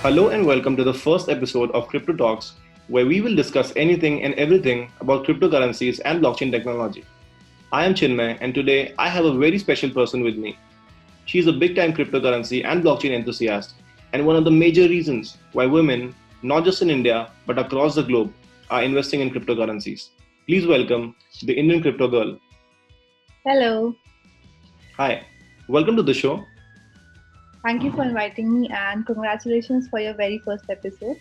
Hello and welcome to the first episode of Crypto Talks, where we will discuss anything and everything about cryptocurrencies and blockchain technology. I am Chinmay, and today I have a very special person with me. She is a big time cryptocurrency and blockchain enthusiast, and one of the major reasons why women, not just in India but across the globe, are investing in cryptocurrencies. Please welcome the Indian CryptoGirl. Hello, Hi, welcome to the show. thank you for inviting me and congratulations for your very first episode.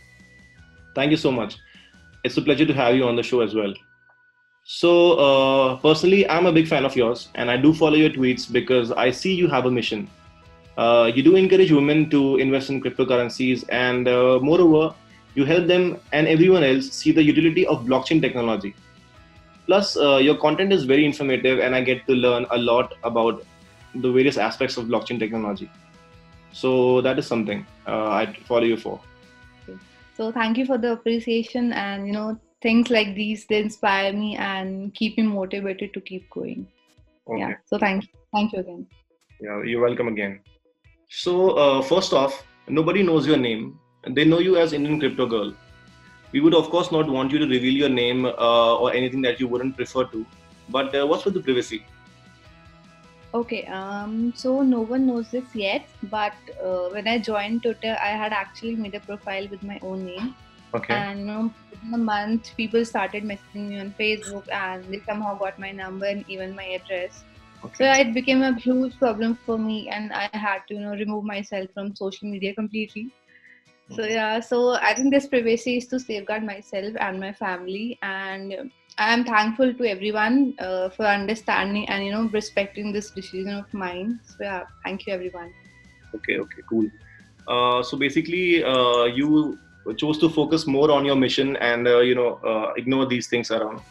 Thank you so much. It's a pleasure to have you on the show as well. Personally, I'm a big fan of yours, and I do follow your tweets because I see you have a mission. You do encourage women to invest in cryptocurrencies, and moreover, you help them and everyone else see the utility of blockchain technology. Plus, your content is very informative, and I get to learn a lot about the various aspects of blockchain technology. So, that is something I follow you for. So thank you for the appreciation and things like these they inspire me and keep me motivated to keep going. Okay. Yeah. So thank you again. Yeah, you're welcome again. First off, nobody knows your name. They know you as Indian Crypto Girl. We would, of course, not want you to reveal your name or anything that you wouldn't prefer to. But what's with the privacy? Okay. So no one knows this yet, but when I joined Twitter, I had actually made a profile with my own name. Okay. And within a month, people started messaging me on Facebook, and they somehow got my number and even my address. So Okay. it became a huge problem for me, and I had to remove myself from social media completely. So I think this privacy is to safeguard myself and my family, and I am thankful to everyone for understanding and respecting this decision of mine. So yeah, thank you everyone. Okay. Okay. Cool. You chose to focus more on your mission and ignore these things around.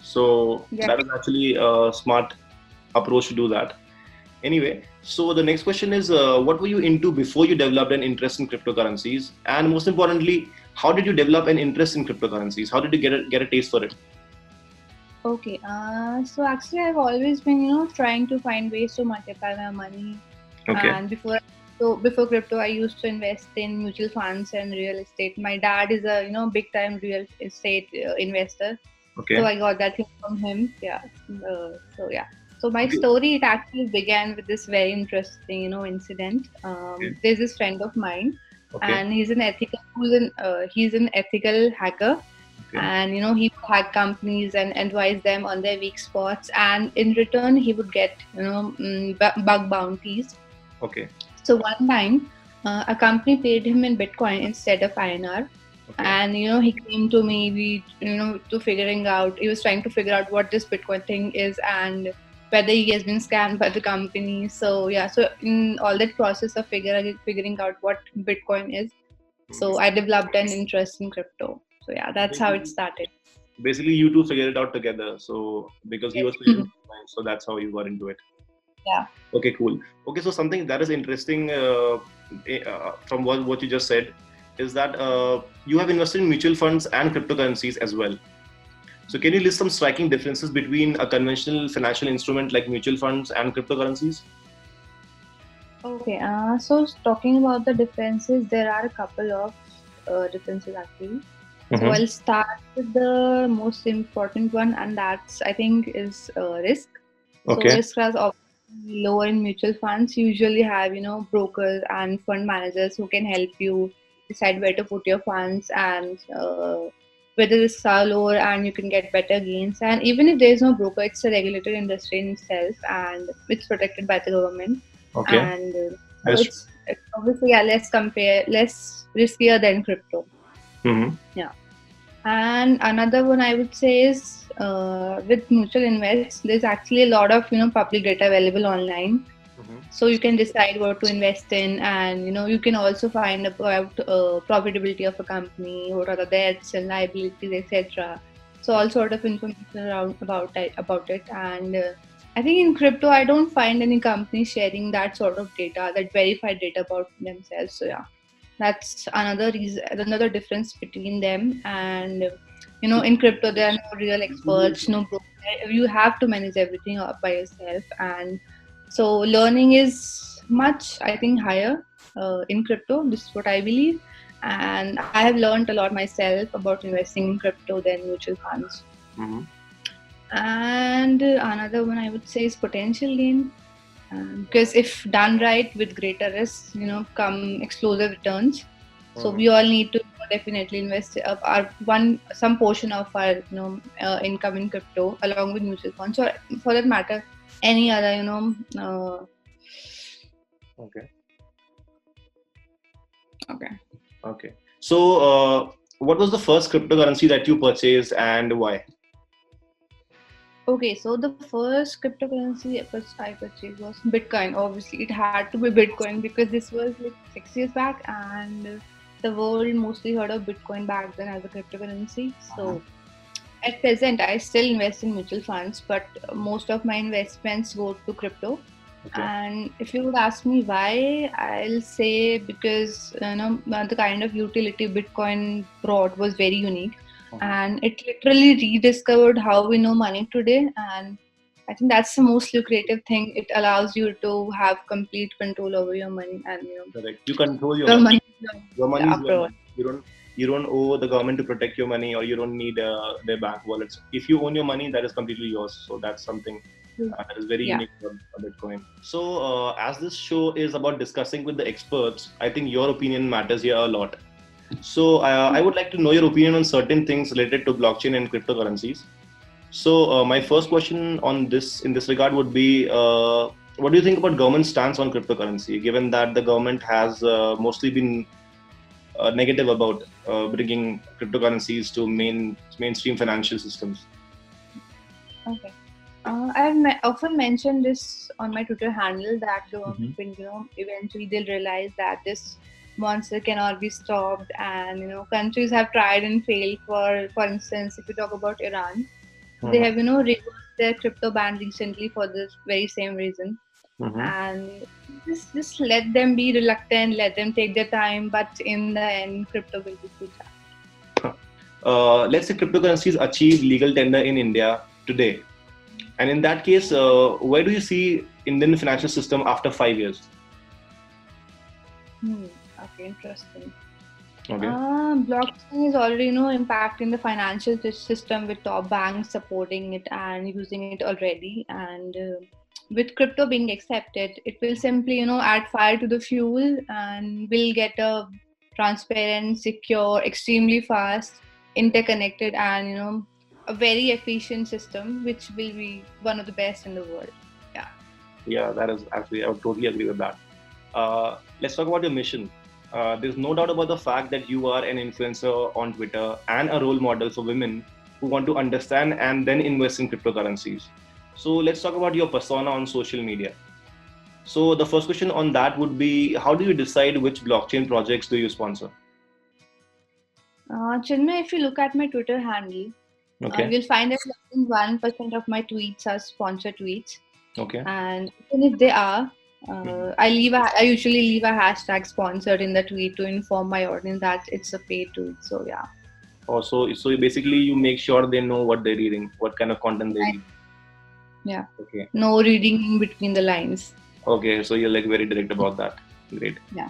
So Yeah. that is actually a smart approach to do that. Anyway, so the next question is, what were you into before you developed an interest in cryptocurrencies? And most importantly, how did you develop an interest in cryptocurrencies? How did you get a taste for it? Okay. So actually, I've always been trying to find ways to multiply my money. Okay. And before crypto, I used to invest in mutual funds and real estate. My dad is a big time real estate investor. So Okay. I got that thing from him. Yeah. So yeah. So my Okay. story it actually began with this very interesting incident. Okay. There's this friend of mine, Okay. and he's an ethical hacker, Okay. and he would hack companies and advise them on their weak spots, and in return he would get bug bounties. Okay. So one time, a company paid him in Bitcoin instead of INR, Okay. and he came to me. To figuring out. He was trying to figure out what this Bitcoin thing is and whether he has been scammed by the company. So yeah, so in all that process of figuring out what Bitcoin is, so I developed an interest in crypto. So yeah, that's how it started. Basically, you two figured it out together. So because he Yes. was paying, so that's how you got into it. Yeah. Okay, cool. Okay, so something that is interesting from what you just said is that you have invested in mutual funds and cryptocurrencies as well. So can you list some striking differences between a conventional financial instrument like mutual funds and cryptocurrencies? Okay. So talking about the differences, there are a couple of differences actually. So Mm-hmm. I'll start with the most important one, and that's I think is risk. So Okay. risk is obviously lower in mutual funds. You usually have brokers and fund managers who can help you decide where to put your funds and whether risks are lower and you can get better gains. And even if there is no broker, it's a regulated industry in itself and it's protected by the government. Okay. And so That's true. it's obviously less riskier than crypto. Mm-hmm. Yeah. And another one I would say is with mutual invest, there's actually a lot of public data available online, Mm-hmm. so you can decide what to invest in, and you can also find about profitability of a company, what are the debts and liabilities, etc. So all sort of information around about it, and I think in crypto I don't find any company sharing that sort of data, that verified data about themselves. So yeah, that's another reason, another difference between them. And in crypto there are no real experts, no broker. You have to manage everything up by yourself, and so learning is much, I think, higher in crypto. This is what I believe. and I have learned a lot myself about investing in crypto than mutual funds. Mm-hmm. And another one I would say is potential gain, because if done right with greater risks, come explosive returns. So we all need to definitely invest our some portion of our income in crypto along with mutual funds, or for that matter, any other Okay. okay. Okay. So, what was the first cryptocurrency that you purchased and why? Okay, so the first cryptocurrency I purchased was Bitcoin. Obviously, it had to be Bitcoin because this was like 6 years back, and the world mostly heard of Bitcoin back then as a cryptocurrency. So at present, I still invest in mutual funds, but most of my investments go to crypto. Okay. And if you would ask me why, I'll say because the kind of utility Bitcoin brought was very unique, and it literally rediscovered how we know money today. And I think that's the most lucrative thing. It allows you to have complete control over your money, and Correct. You control your your money. money. Your money is After your all. money. You don't owe the government to protect your money, or you don't need their bank wallets. If you own your money, that is completely yours. So that's something that is very Yeah. unique about Bitcoin. So as this show is about discussing with the experts, I think your opinion matters here a lot. So I would like to know your opinion on certain things related to blockchain and cryptocurrencies. So my first question on this in this regard would be, what do you think about government stance on cryptocurrency, given that the government has mostly been negative about bringing cryptocurrencies to mainstream financial systems? Okay. Often mentioned this on my Twitter handle that government will, eventually they'll realize that this monster cannot be stopped, and countries have tried and failed. For instance, if you talk about Iran, they have reversed their crypto ban recently for this very same reason, Mm-hmm. and just let them be reluctant, let them take their time, but in the end, crypto will be good. Let's say cryptocurrencies achieve legal tender in India today, and in that case, where do you see Indian financial system after 5 years? Okay, interesting. Okay. Blockchain is already, impacting the financial system with top banks supporting it and using it already. And with crypto being accepted, it will simply, add fire to the fuel, and will get a transparent, secure, extremely fast, interconnected, and a very efficient system, which will be one of the best in the world. Yeah. Yeah, that is actually, I would totally agree with that. Let's talk about your mission. There's no doubt about the fact that you are an influencer on Twitter and a role model for women who want to understand and then invest in cryptocurrencies. So let's talk about your persona on social media. So the first question on that would be, how do you decide which blockchain projects do you sponsor? Chinmay, if you look at my Twitter handle, Okay. you'll find that less than 1% of my tweets are sponsored tweets. Okay. And even if they are, I usually leave a hashtag sponsored in the tweet to inform my audience that it's a paid tweet. So yeah. Also, so basically you make sure they know what they're reading, what kind of content they read. Yeah. Okay. No reading in between the lines. Okay, so you're like very direct about that. Great. Yeah.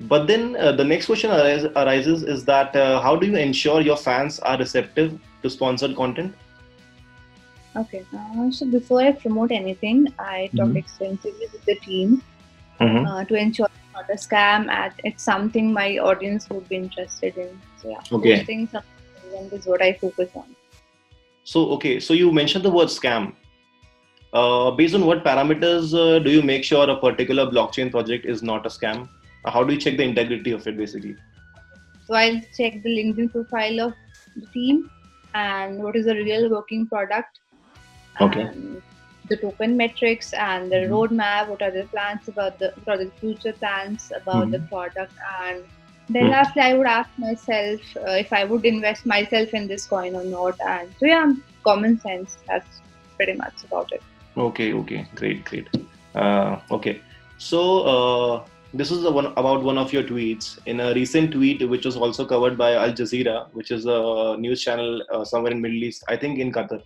But then the next question arises is that how do you ensure your fans are receptive to sponsored content? Okay. So before I promote anything, I talk extensively with the team to ensure it's not a scam. And it's something my audience would be interested in. So yeah, those things is what I focus on. So okay, so you mentioned the word scam. Based on what parameters do you make sure a particular blockchain project is not a scam? How do you check the integrity of it, basically? So I'll check the LinkedIn profile of the team and what is the real working product, and the token metrics and the roadmap. What are the plans about what are the future plans about the product? And then lastly, I would ask myself if I would invest myself in this coin or not. And so yeah, common sense. That's pretty much about it. Okay, great. Okay, so this is about one of your tweets. In a recent tweet, which was also covered by Al Jazeera, which is a news channel somewhere in Middle East, I think in Qatar.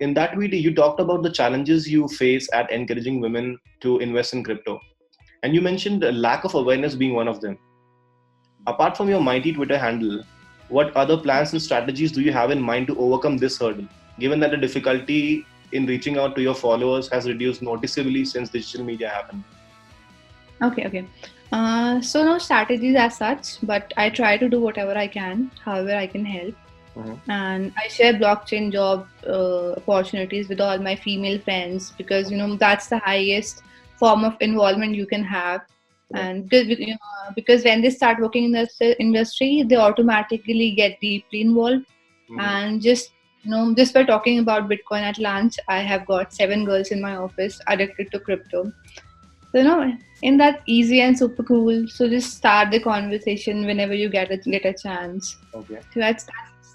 In that tweet, you talked about the challenges you face at encouraging women to invest in crypto, and you mentioned lack of awareness being one of them. Apart from your mighty Twitter handle, what other plans and strategies do you have in mind to overcome this hurdle, given that the difficulty in reaching out to your followers has reduced noticeably since digital media happened? Okay. So no strategies as such, but I try to do whatever I can, however I can help. Mhm. And I share blockchain job opportunities with all my female friends because that's the highest form of involvement you can have. Right. And because when they start working in this industry, they automatically get deeply involved. Mhm. And just by talking about Bitcoin at lunch, I have got 7 girls in my office addicted to crypto. So and that's easy and super cool. So just start the conversation whenever you get a chance. Okay. So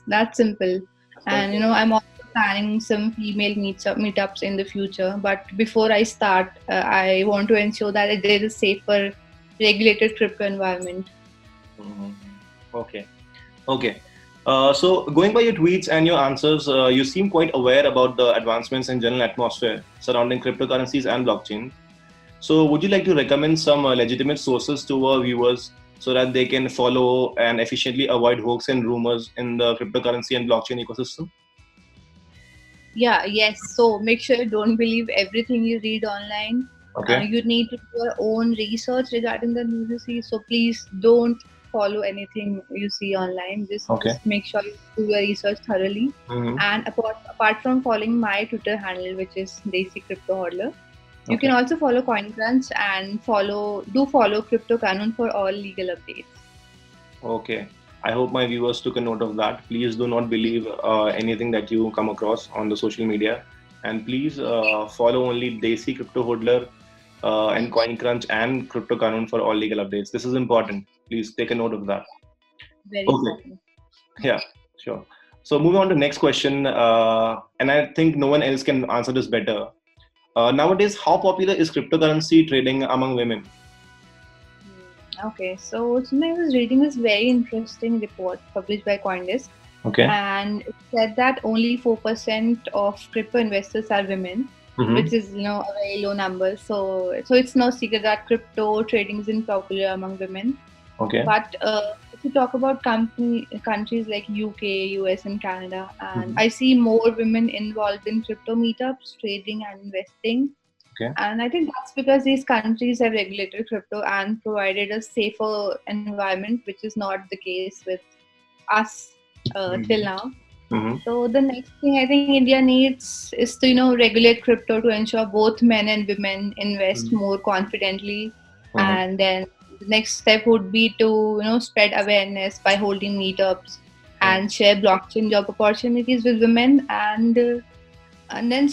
that's simple. And Okay. I'm also planning some female meetups in the future. But before I start, I want to ensure that there is a safer, regulated crypto environment. Mhm. Okay. Okay. So, going by your tweets and your answers, you seem quite aware about the advancements in general atmosphere surrounding cryptocurrencies and blockchain. So, would you like to recommend some legitimate sources to our viewers so that they can follow and efficiently avoid hoax and rumors in the cryptocurrency and blockchain ecosystem? Yeah, yes. So make sure you don't believe everything you read online. Okay. You need to do your own research regarding the news you see. So please don't follow anything you see online. Just Okay. just make sure you do your research thoroughly. Hmm. And apart from following my Twitter handle, which is Desi Crypto Hodler, you Okay. can also follow CoinCrunch and follow Crypto Canon for all legal updates. Okay. I hope my viewers took a note of that. Please do not believe anything that you come across on the social media, and please follow only Desi Crypto Hodler and CoinCrunch and Crypto Canon for all legal updates. This is important. Please take a note of that. Very Okay. important. Yeah, sure. So moving on to next question, and I think no one else can answer this better. Nowadays, how popular is cryptocurrency trading among women? Okay, so today I was reading this very interesting report published by CoinDesk, Okay. and it said that only 4% of crypto investors are women, Mm-hmm. which is a very low number. So it's no secret that crypto trading isn't popular among women. Okay. But if you talk about countries like UK, US, and Canada, and Mm-hmm. I see more women involved in crypto meetups, trading, and investing. Okay. And I think that's because these countries have regulated crypto and provided a safer environment, which is not the case with us till Mm-hmm. now. Mm-hmm. So the next thing I think India needs is to regulate crypto to ensure both men and women invest more confidently. Mm-hmm. And then the next step would be to spread awareness by holding meetups and share blockchain job opportunities with women, and then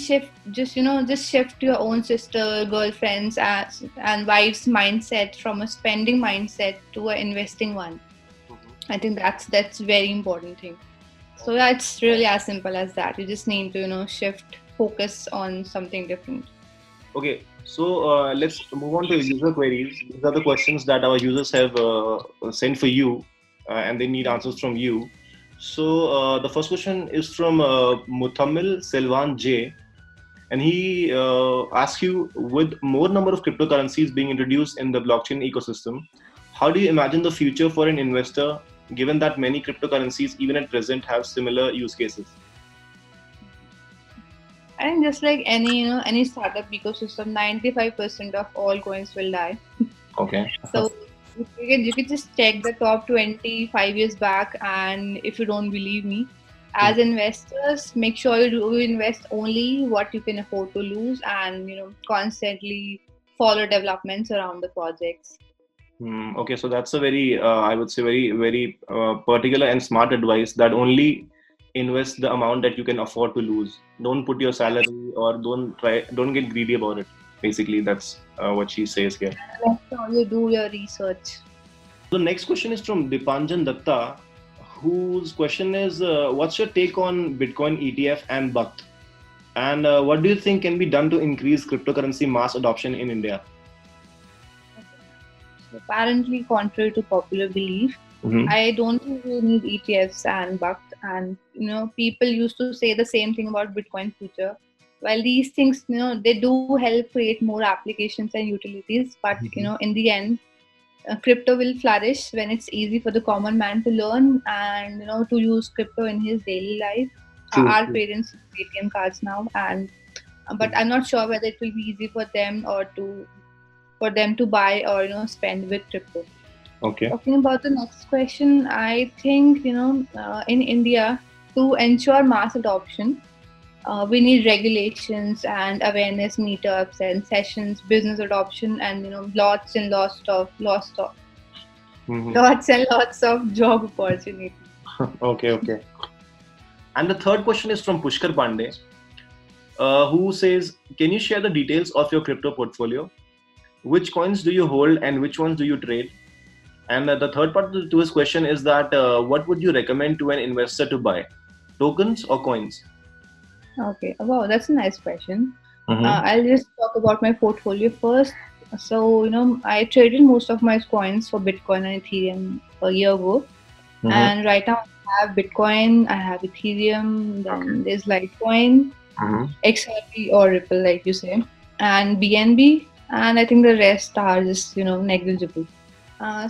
just shift your own sister, girlfriends, and wives mindset from a spending mindset to a investing one. I think that's very important thing. So yeah, it's really as simple as that. You just need to shift focus on something different. Okay, so let's move on to user queries. These are the questions that our users have sent for you, and they need answers from you. So the first question is from Mutamil Selvan J, and he asks you, with more number of cryptocurrencies being introduced in the blockchain ecosystem, how do you imagine the future for an investor, given that many cryptocurrencies, even at present, have similar use cases? I think just like any startup ecosystem, 95% of all coins will die. Okay. So you can just check the top 25 years back, and if you don't believe me, as investors, make sure you invest only what you can afford to lose, and constantly follow developments around the projects. Okay, so that's a very, I would say, very, very particular and smart advice that only invest the amount that you can afford to lose. Don't put your salary or don't get greedy about it. Basically, that's what she says here. Make sure you do your research. The next question is from Dipanjan Datta, whose question is, what's your take on Bitcoin ETF and BUCT? And what do you think can be done to increase cryptocurrency mass adoption in India? Apparently, contrary to popular belief, Mm-hmm. I don't think we need ETFs and BUCT. And people used to say the same thing about Bitcoin future. While these things, they do help create more applications and utilities, but in the end, crypto will flourish when it's easy for the common man to learn and to use crypto in his daily life. True. Our True. parents use ATM cards now, and but I'm not sure whether it will be easy for them or for them to buy or spend with crypto. Okay. Talking about the next question, I think in India, to ensure mass adoption, we need regulations and awareness meetups and sessions, business adoption, and lots and Mm-hmm. lots and lots of job opportunities. Okay. Okay. And the third question is from Pushkar Pandey, who says, "Can you share the details of your crypto portfolio? Which coins do you hold and which ones do you trade?" And the third part to his question is that what would you recommend to an investor to buy, tokens or coins? Okay, wow, that's a nice question. Mm-hmm. I'll just talk about my portfolio first. So, I traded most of my coins for Bitcoin and Ethereum a year ago. Mm-hmm. And right now I have Bitcoin, I have Ethereum, Okay. then there's Litecoin, Mm-hmm. XRP or Ripple, like you say, and BNB. And I think the rest are just, negligible.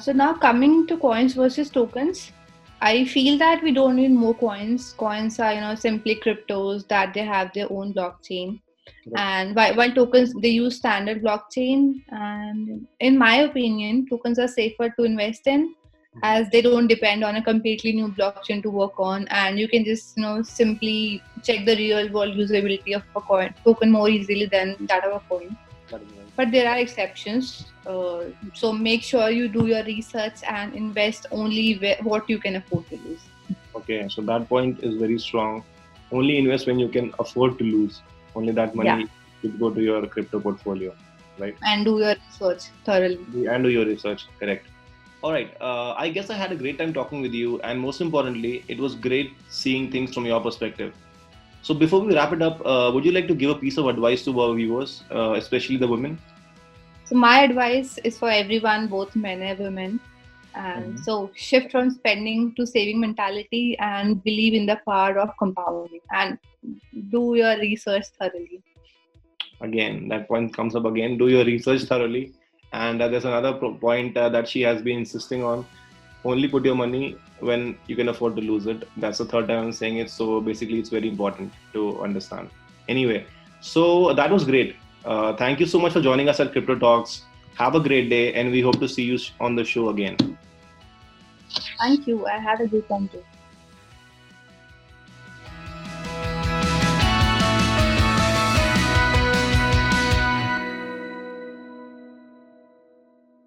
So now coming to coins versus tokens, I feel that we don't need more coins. Coins are, simply cryptos that they have their own blockchain. Right. And while tokens, they use standard blockchain. And in my opinion, tokens are safer to invest in as they don't depend on a completely new blockchain to work on. And you can just, simply check the real world usability of a token more easily than that of a coin. That is right. But there are exceptions. So make sure you do your research and invest only what you can afford to lose. Okay, so that point is very strong. Only invest when you can afford to lose. Only that Yeah, money should go to your crypto portfolio, right? and do your research thoroughly. And do your research, correct. All right. I guess I had a great time talking with you, and most importantly, it was great seeing things from your perspective. So before we wrap it up, would you like to give a piece of advice to our viewers, especially the women? So my advice is for everyone, both men and women. And Mhm. so shift from spending to saving mentality and believe in the power of compounding and do your research thoroughly. Again, that point comes up again. Do your research thoroughly. And there's another point that she has been insisting on. Only put your money when you can afford to lose it. That's the third time I'm saying it. So basically, it's very important to understand. Anyway, so that was great. Thank you so much for joining us at Crypto Talks. Have a great day, and we hope to see you on the show again. Thank you. I had a good time too.